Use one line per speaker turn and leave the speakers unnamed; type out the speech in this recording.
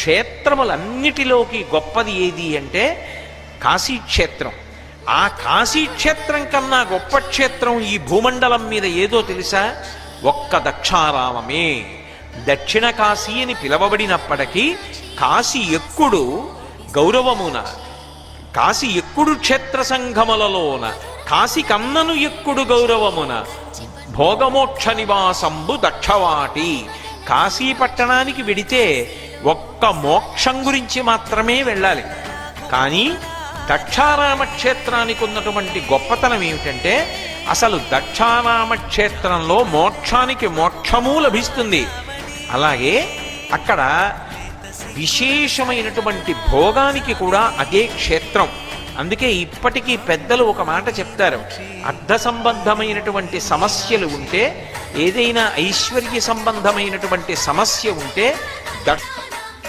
క్షేత్రములన్నిటిలోకి గొప్పది ఏది అంటే కాశీక్షేత్రం. ఆ కాశీక్షేత్రం కన్నా గొప్ప క్షేత్రం ఈ భూమండలం మీద ఏదో తెలుసా? ఒక్క దక్షారామమే. దక్షిణ కాశీ అని పిలవబడినప్పటికీ కాశీ ఎక్కుడు గౌరవమున, కాశీ ఎక్కుడు క్షేత్ర సంఘములలోన, కాశీ కన్నను ఎక్కుడు గౌరవమున భోగమోక్ష నివాసంబు దక్షవాటి. కాశీ పట్టణానికి వెడితే ఒక్క మోక్షం గురించి మాత్రమే వెళ్ళాలి. కానీ దక్షారామ క్షేత్రానికి ఉన్నటువంటి గొప్పతనం ఏమిటంటే అసలు దక్షారామ క్షేత్రంలో మోక్షానికి మోక్షము లభిస్తుంది. అలాగే అక్కడ విశేషమైనటువంటి భోగానికి కూడా అదే క్షేత్రం. అందుకే ఇప్పటికీ పెద్దలు ఒక మాట చెప్తారు, అర్థ సంబంధమైనటువంటి సమస్యలు ఉంటే, ఏదైనా ఐశ్వర్య సంబంధమైనటువంటి సమస్య ఉంటే